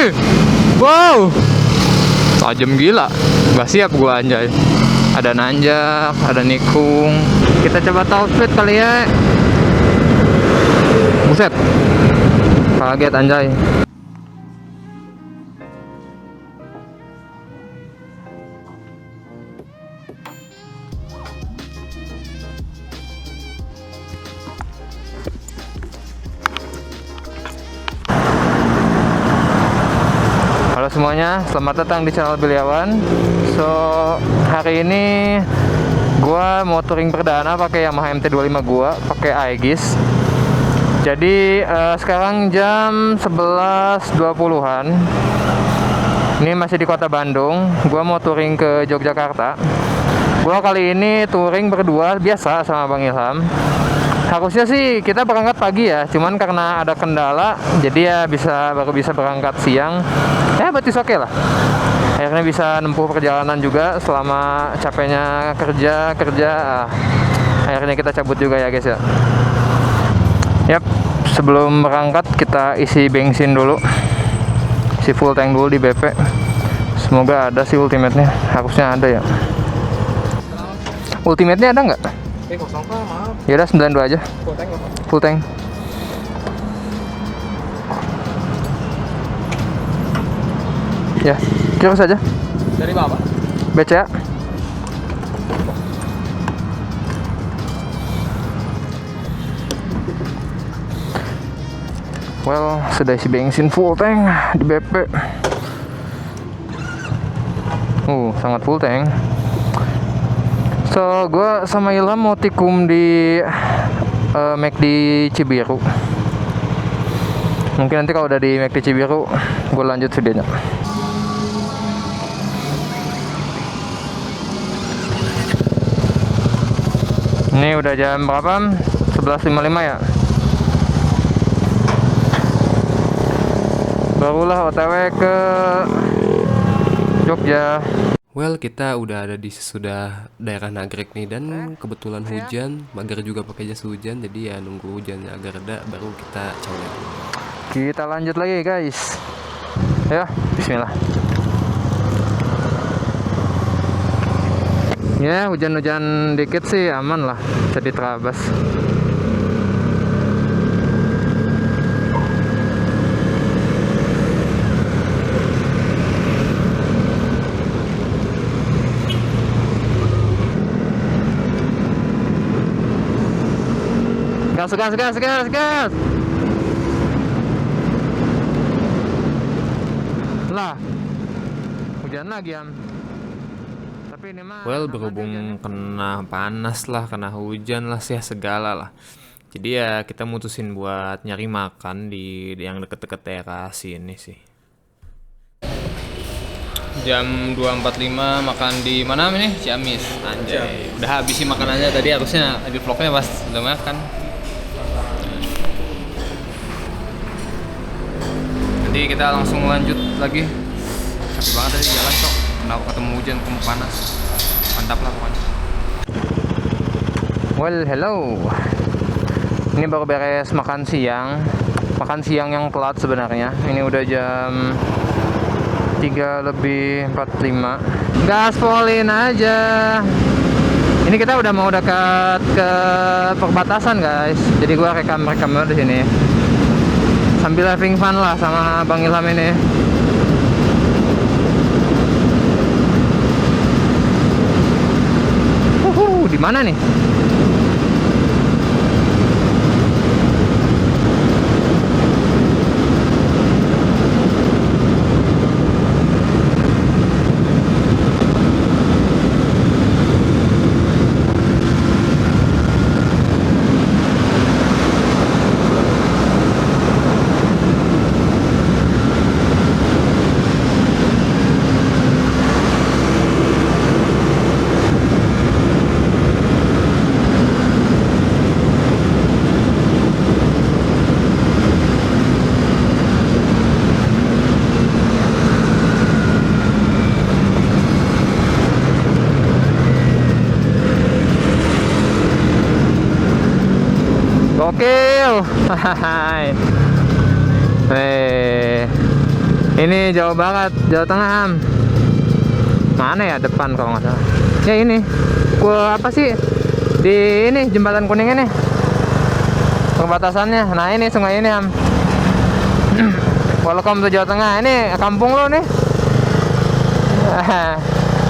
Wih, wow, tajam gila. Gak siap gua anjay. Ada nanjak, ada nikung. Kita coba top speed kali ya. Buset, kaget anjay. Halo semuanya, selamat datang di channel Biliawan. So, hari ini gua mau touring perdana pakai Yamaha MT25 gua, pakai Aegis. Jadi sekarang jam 11.20-an. Ini masih di kota Bandung. Gua mau touring ke Yogyakarta. Gua kali ini touring berdua biasa sama Bang Ilham. Harusnya sih kita berangkat pagi ya, cuman karena ada kendala, jadi ya baru bisa berangkat siang. Ya berarti oke lah. Akhirnya bisa nempuh perjalanan juga selama capeknya kerja. Akhirnya kita cabut juga ya guys ya. Yap, sebelum berangkat kita isi bensin dulu, isi full tank dulu di BP. Semoga ada sih ultimate-nya, harusnya ada ya. Ultimate-nya ada nggak? Kosong Pak, maaf. Ya udah 92 aja. Full tank kosong. Full tank. Ya, kira saja. Dari Bapak. BCA. Well, sudah isi bensin full tank di BP. Sangat full tank. So, gue sama Ilham mau tikum di McD Cibiru. Mungkin nanti kalau udah di McD Cibiru, gue lanjut videonya. Ini udah jam berapa? 11.55 ya. Barulah OTW ke Jogja. Well, kita udah ada di sesudah daerah Nagrek nih, dan kebetulan hujan, mager juga pakai jas hujan, jadi ya nunggu hujannya agak reda baru kita colek. Kita lanjut lagi guys. Ya, bismillah. Ya, hujan-hujan dikit sih aman lah, jadi terabas. Gas. Lah, hujan lagi Am. Tapi ini mah Well, berhubung kena panas lah, kena hujan lah, sih segala lah. Jadi ya kita mutusin buat nyari makan di yang deket-deket daerah sini sih. Jam 2.45 makan di mana nih? Ciamis. Anjay. Udah habis sih makanannya tadi, harusnya di vlognya pas udah makan. Nanti kita langsung lanjut lagi. Capek banget tadi jalan cok. Kenapa ketemu hujan, ketemu panas. Mantap lah pokoknya. well, hello. Ini baru beres makan siang. Makan siang yang telat sebenarnya. Ini udah jam 3:45. Gaspolin aja. Ini kita udah mau dekat ke perbatasan guys. Jadi gua rekam di sini. Sambil having fun lah sama Bang Ilham ini. Di mana nih? Gokil. Ini Jawa Barat, Jawa Tengah, Ham. Mana ya, depan kalau nggak salah. Ya ini. Gua apa sih? Di ini jembatan kuning ini. Perbatasannya. Nah, ini sungai ini, Ham. Welcome to Jawa Tengah. Ini kampung lo nih.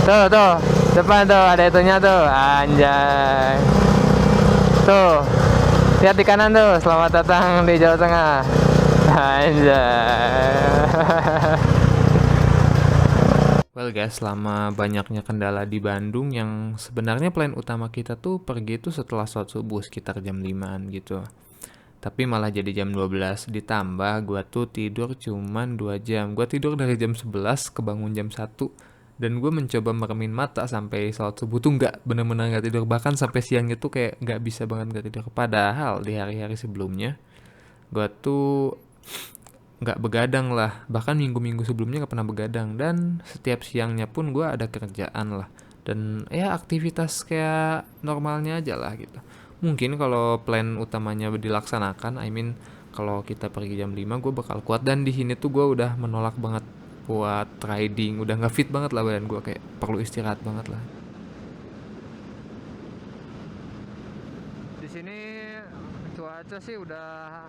Tuh, depan tuh ada itunya tuh, anjay. Tuh, lihat di kanan tuh, selamat datang di Jawa Tengah. Anjay. Well guys, selama banyaknya kendala di Bandung yang sebenarnya plan utama kita tuh pergi tuh setelah sholat subuh sekitar jam 5-an gitu. Tapi malah jadi jam 12, ditambah gua tuh tidur cuman 2 jam. Gua tidur dari jam 11, kebangun jam 1. Dan gue mencoba meremin mata sampai sholat subuh tuh bener-bener nggak tidur. Bahkan sampai siangnya tuh kayak nggak bisa banget nggak tidur. Padahal di hari-hari sebelumnya gue tuh nggak begadang lah. Bahkan minggu-minggu sebelumnya nggak pernah begadang. Dan setiap siangnya pun gue ada kerjaan lah. Dan ya aktivitas kayak normalnya aja lah gitu. Mungkin kalau plan utamanya dilaksanakan, kalau kita pergi jam 5 gue bakal kuat. Dan di sini tuh gue udah menolak banget buat riding, udah nggak fit banget lah badan gue, kayak perlu istirahat banget lah. Di sini cuaca sih udah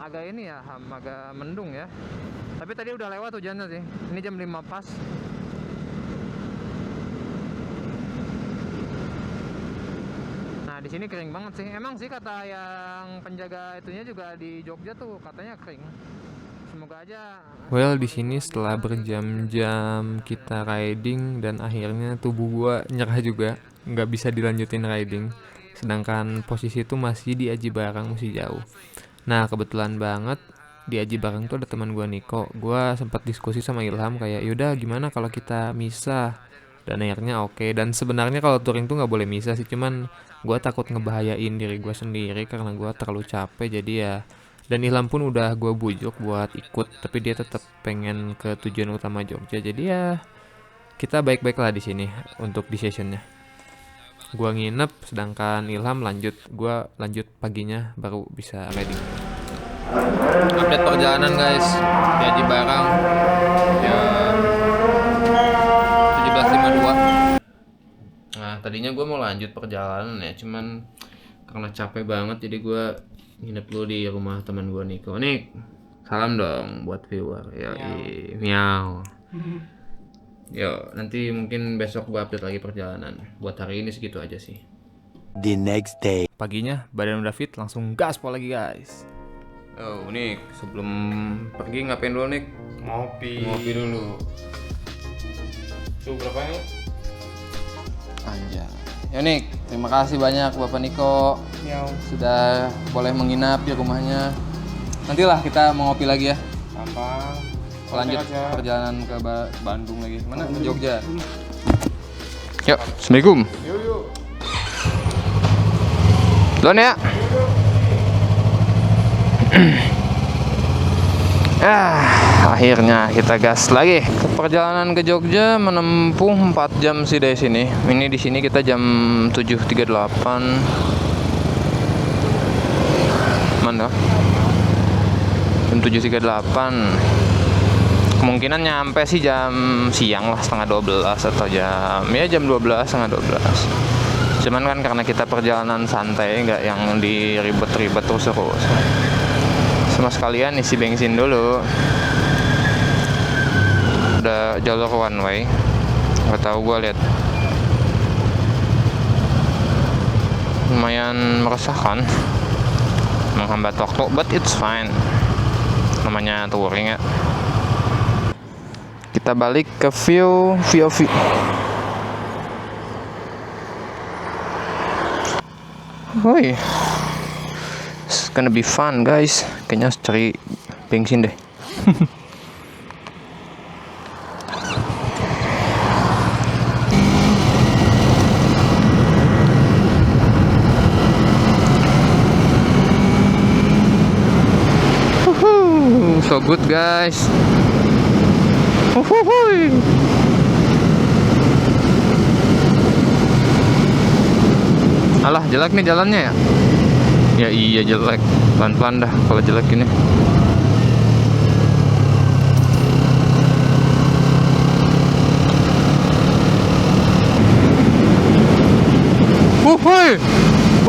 agak ini ya, Ham, agak mendung ya. Tapi tadi udah lewat hujannya sih. Ini jam 5 pas. Nah, di sini kering banget sih. Emang sih kata yang penjaga itunya juga di Jogja tuh katanya kering. Semoga aja. Well, di sini setelah berjam-jam kita riding dan akhirnya tubuh gua nyerah juga, nggak bisa dilanjutin riding. Sedangkan posisi itu masih di Aji Barang, masih jauh. Nah, kebetulan banget di Aji Barang tuh ada teman gua Niko. Gua sempat diskusi sama Ilham kayak, yaudah gimana kalau kita misah? Dan akhirnya oke. Dan sebenarnya kalau touring tuh nggak boleh misah sih, cuman gua takut ngebahayain diri gua sendiri karena gua terlalu capek, jadi ya. Dan Ilham pun udah gue bujuk buat ikut, tapi dia tetap pengen ke tujuan utama Jogja. Jadi ya kita baik-baik lah di sini untuk di sessionnya. Gua nginep, sedangkan Ilham lanjut. Gua lanjut paginya baru bisa riding. Update perjalanan guys di Aji Barang ya 17.52. Nah tadinya gue mau lanjut perjalanan ya, cuman karena capek banget jadi gue nginep dulu di rumah teman gue Niko. Nik, salam dong buat viewer. Miau. Yo, nanti mungkin besok gue update lagi perjalanan. Buat hari ini segitu aja sih. The next day. Paginya badan udah fit, langsung gaspol lagi guys. Oh Nik, sebelum pergi ngapain dulu Nik? Ngopi Dulu. tuh berapa ini? Anjay. Ya Nik, terima kasih banyak Bapak Niko sudah boleh menginap di rumahnya. Nantilah kita mau ngopi lagi ya. Gampang. Lanjut aja. perjalanan ke Bandung lagi. Mana? Ke Jogja. Yuk, assalamualaikum. Yuk. Duluan ya. Akhirnya kita gas lagi. Perjalanan ke Jogja menempuh 4 jam sih dari sini. Ini di sini kita jam 7.38. Mana? Jam 7.38. Kemungkinan nyampe sih jam siang lah, setengah 12 atau jam 12, setengah 12. Cuman kan karena kita perjalanan santai, nggak yang diribet-ribet terus. Sama sekalian isi bensin dulu. Udah jalur one way. Gak tahu, gue lihat lumayan meresahkan, menghambat waktu, but it's fine. Namanya touring ya. Kita balik ke VOV. Woi, it's gonna be fun guys. Kayaknya harus cari bensin deh. So good guys. Alah, jelek nih jalannya ya. Ya iya jelek. Pelan-pelan dah kalau jelek ini.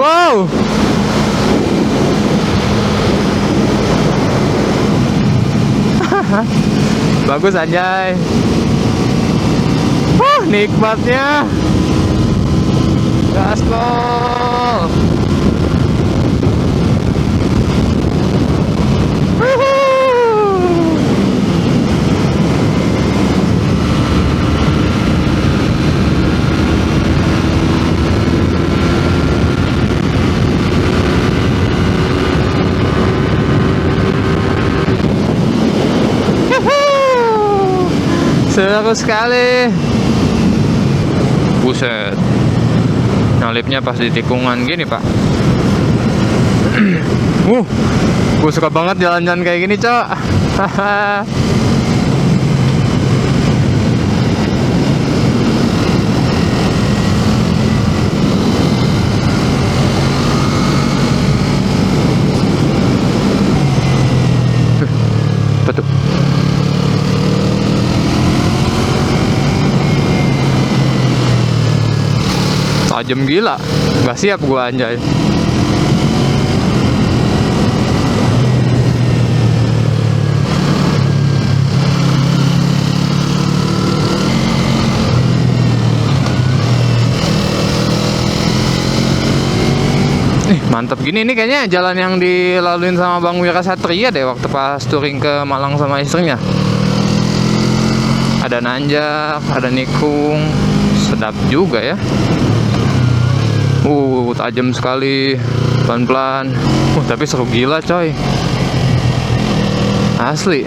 Wow. Bagus anjay. Wah, nikmatnya. Gaspol. Seru sekali. Buset. Nyalipnya pas di tikungan gini, Pak. Gue suka banget jalan-jalan kayak gini, Cok. Apa tuh? Tajam gila, nggak siap gua anjay. Mantap gini nih kayaknya jalan yang dilaluin sama Bang Wira Satria deh waktu pas touring ke Malang sama istrinya. Ada nanjak, ada nikung, sedap juga ya. Tajam sekali, pelan-pelan. Tapi seru gila coy. Asli.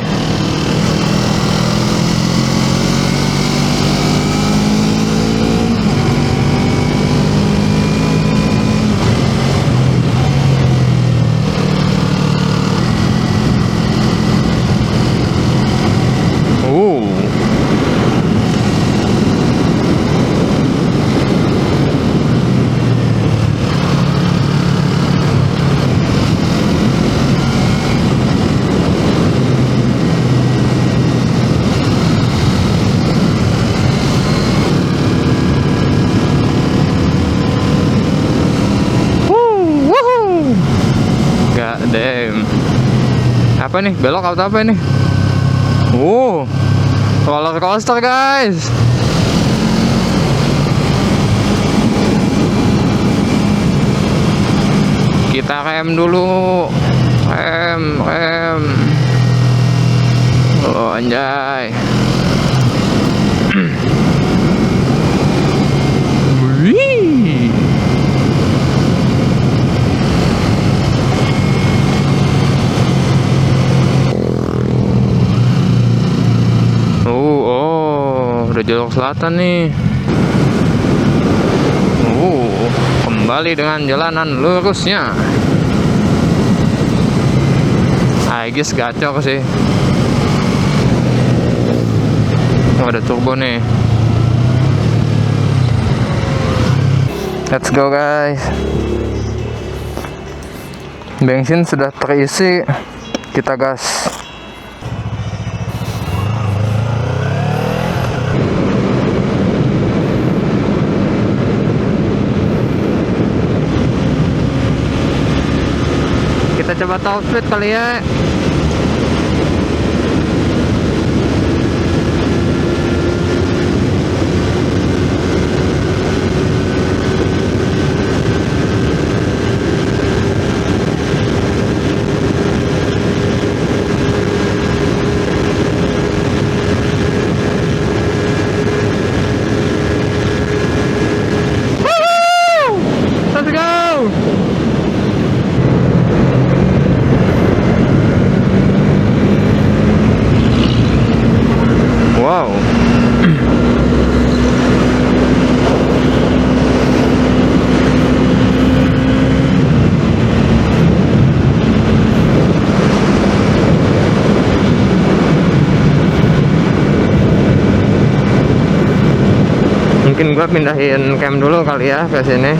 Damn. Apa nih? Belok atau apa ini? Roller coaster guys. Kita rem dulu. Rem. Oh anjay. Wih. Udah Jolok Selatan nih. Kembali dengan jalanan lurusnya. Aegis gacor sih. Ada turbo nih. Let's go guys. Bensin sudah terisi. Kita gas. Kita coba top speed kali ya. Let's go. Wow. Mungkin gua pindahin cam dulu kali ya ke sini.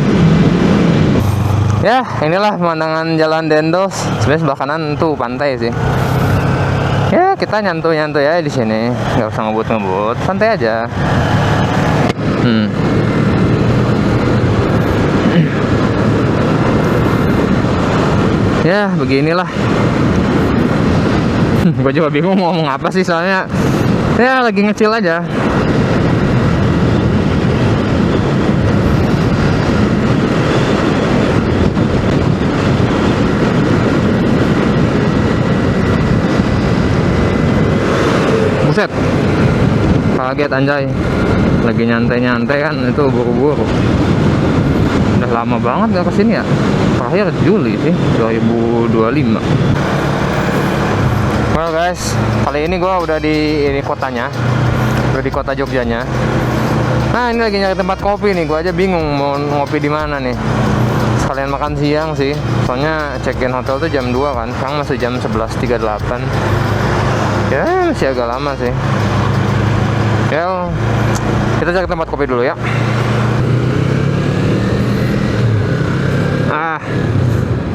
Ya, inilah pemandangan Jalan Dendos. Sebenarnya sebelah kanan tuh pantai sih. Ya, kita nyantuy-nyantuy aja di sini. Nggak usah ngebut-ngebut, santai aja. Ya beginilah. Gue juga bingung mau ngomong apa sih, soalnya ya lagi ngecil aja. Buset, kaget anjay. Lagi nyantai-nyantai kan, itu buru-buru. Udah lama banget gak kesini ya. Terakhir Juli sih, 2025. Well guys, kali ini gue udah di kotanya. Udah di kota Jogjanya. Nah ini lagi nyari tempat kopi nih. Gue aja bingung mau ngopi di mana nih. Sekalian makan siang sih. Soalnya check-in hotel tuh jam 2 kan. Sekarang masih jam 11.38. Ya masih agak lama sih. Ya kita cari tempat kopi dulu ya.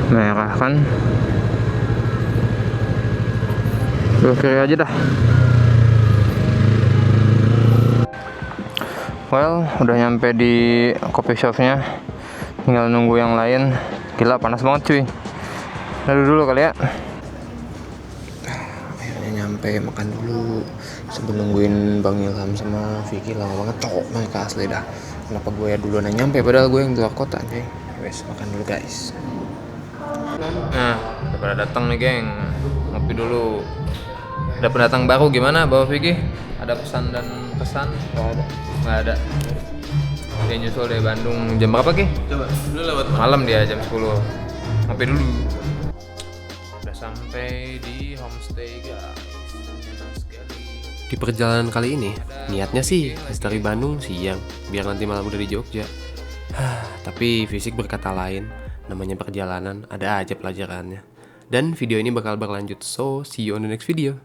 Merah kan. Kiri aja dah. Well, udah nyampe di coffee shopnya. Tinggal nunggu yang lain. Gila panas banget cuy. Lalu dulu kali ya. Akhirnya nyampe, makan dulu. Sebelum nungguin Bang Ilham sama Vicky lama banget. Mereka asli dah. Kenapa gue ya duluan yang nyampe padahal gue yang keluar kota cuy. Wes, makan dulu guys. Nah, udah pada datang nih geng. Ngopi dulu. Ada pendatang baru gimana Bapak Vicky? Ada pesan dan kesan? Nggak ada. Dia nyusul dari Bandung jam berapa Ki? Coba dulu lewat Malam dia jam 10. Ngopi dulu. Udah sampai di homestay guys. Enak sekali. Di perjalanan kali ini, niatnya sih dari Bandung siang, biar nanti malam udah di Jogja. Tapi fisik berkata lain, namanya perjalanan ada aja pelajarannya. Dan video ini bakal berlanjut, so see you on the next video.